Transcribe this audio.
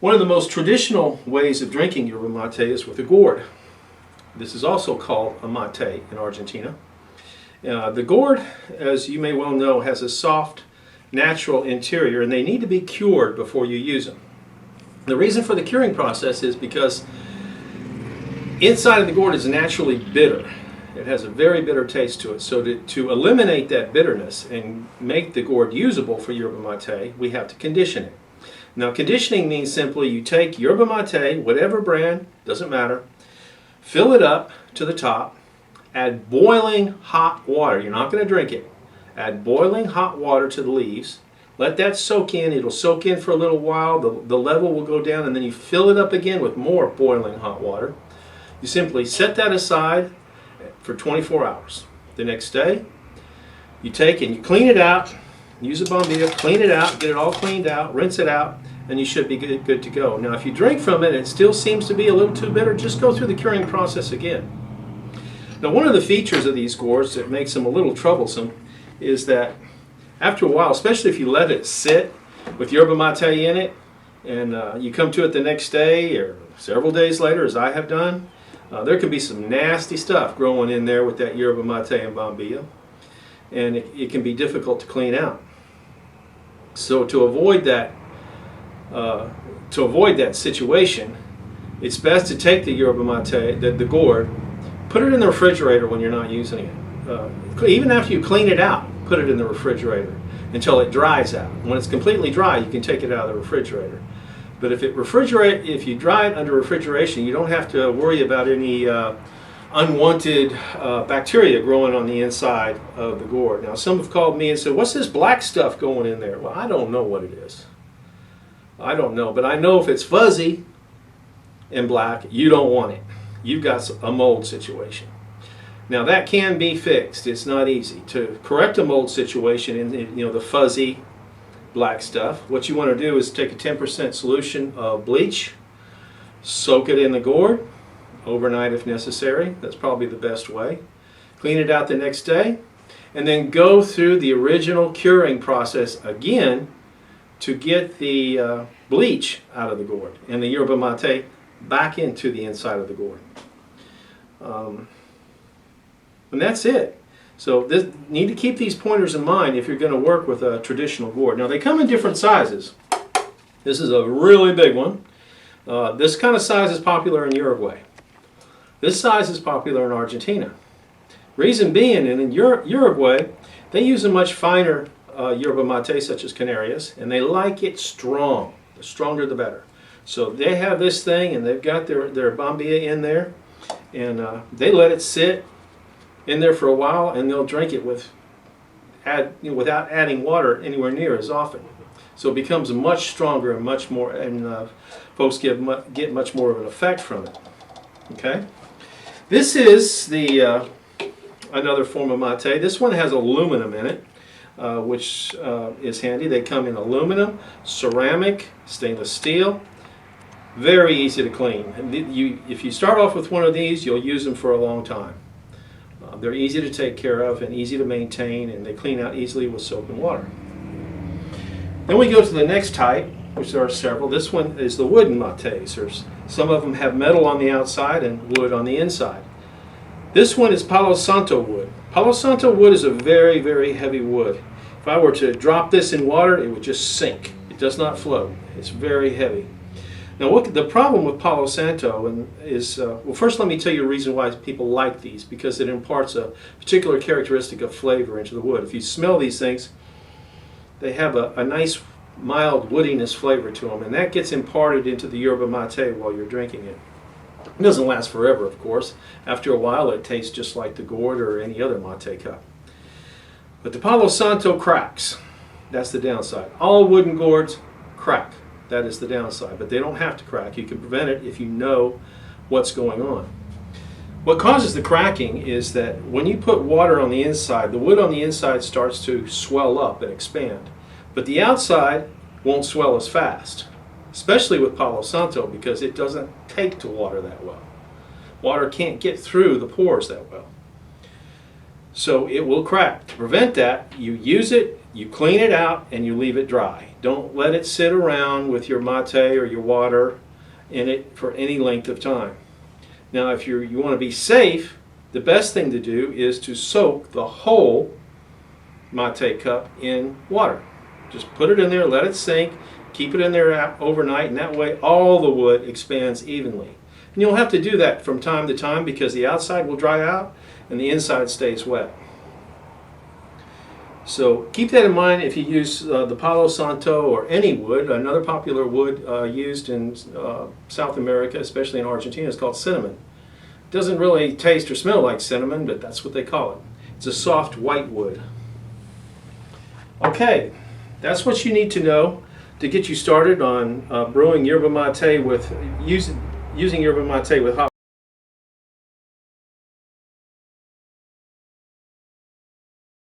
One of the most traditional ways of drinking yerba mate is with a gourd. This is also called a mate in Argentina. The gourd, as you may well know, has a soft, natural interior, and they need to be cured before you use them. The reason for the curing process is because inside of the gourd is naturally bitter. It has a very bitter taste to it. So to eliminate that bitterness and make the gourd usable for yerba mate, we have to condition it. Now, conditioning means simply you take yerba mate, whatever brand, doesn't matter, fill it up to the top, add boiling hot water. You're not going to drink it. Add boiling hot water to the leaves. Let that soak in. It'll soak in for a little while. The level will go down, and then you fill it up again with more boiling hot water. You simply set that aside for 24 hours. The next day, you take and you clean it out. Use a bombilla, clean it out, get it all cleaned out, rinse it out, and you should be good to go. Now, if you drink from it and it still seems to be a little too bitter, just go through the curing process again. Now, one of the features of these gourds that makes them a little troublesome is that after a while, especially if you let it sit with yerba mate in it, and you come to it the next day or several days later, as I have done, there can be some nasty stuff growing in there with that yerba mate and bombilla, and it can be difficult to clean out. So to avoid that situation, it's best to take the yerba mate, the gourd, put it in the refrigerator when you're not using it. Even after you clean it out, put it in the refrigerator until it dries out. When it's completely dry, you can take it out of the refrigerator. But if you dry it under refrigeration, you don't have to worry about any unwanted bacteria growing on the inside of the gourd. Now, some have called me and said, "What's this black stuff going in there?" Well, I don't know what it is. I don't know, but I know if it's fuzzy and black, you don't want it. You've got a mold situation. Now, that can be fixed. It's not easy to correct a mold situation in the fuzzy black stuff. What you want to do is take a 10% solution of bleach, soak it in the gourd overnight if necessary. That's probably the best way. Clean it out the next day, and then go through the original curing process again to get the bleach out of the gourd and the yerba mate back into the inside of the gourd. And that's it. So need to keep these pointers in mind if you're going to work with a traditional gourd. Now, they come in different sizes. This is a really big one. This kind of size is popular in Uruguay. This size is popular in Argentina. Reason being, in Uruguay, they use a much finer yerba mate, such as Canarias, and they like it strong. The stronger, the better. So they have this thing, and they've got their bombilla in there, and they let it sit in there for a while, and they'll drink it without adding water anywhere near as often. So it becomes much stronger and much more, and folks get much more of an effect from it. Okay. This is another form of mate. This one has aluminum in it, which is handy. They come in aluminum, ceramic, stainless steel. Very easy to clean. If you start off with one of these, you'll use them for a long time. They're easy to take care of and easy to maintain, and they clean out easily with soap and water. Then we go to the next type, which there are several. This one is the wooden mates. Some of them have metal on the outside and wood on the inside. This one is Palo Santo wood. Palo Santo wood is a very, very heavy wood. If I were to drop this in water, it would just sink. It does not float. It's very heavy. Now, the problem with Palo Santo is, well, first let me tell you a reason why people like these, because it imparts a particular characteristic of flavor into the wood. If you smell these things, they have a nice mild woodiness flavor to them, and that gets imparted into the yerba mate while you're drinking it. It doesn't last forever, of course. After a while, it tastes just like the gourd or any other mate cup. But the Palo Santo cracks. That's the downside. All wooden gourds crack. That is the downside. But they don't have to crack. You can prevent it if you know what's going on. What causes the cracking is that when you put water on the inside, the wood on the inside starts to swell up and expand. But the outside won't swell as fast, especially with Palo Santo, because it doesn't take to water that well. Water can't get through the pores that well. So it will crack. To prevent that, you use it, you clean it out, and you leave it dry. Don't let it sit around with your mate or your water in it for any length of time. Now, if you want to be safe, the best thing to do is to soak the whole mate cup in water. Just put it in there, let it sink, keep it in there overnight, and that way all the wood expands evenly. And you'll have to do that from time to time because the outside will dry out and the inside stays wet. So keep that in mind if you use the Palo Santo or any wood. Another popular wood used in South America, especially in Argentina, is called cinnamon. It doesn't really taste or smell like cinnamon, but that's what they call it. It's a soft white wood. Okay, that's what you need to know to get you started on brewing yerba mate with using yerba mate with hot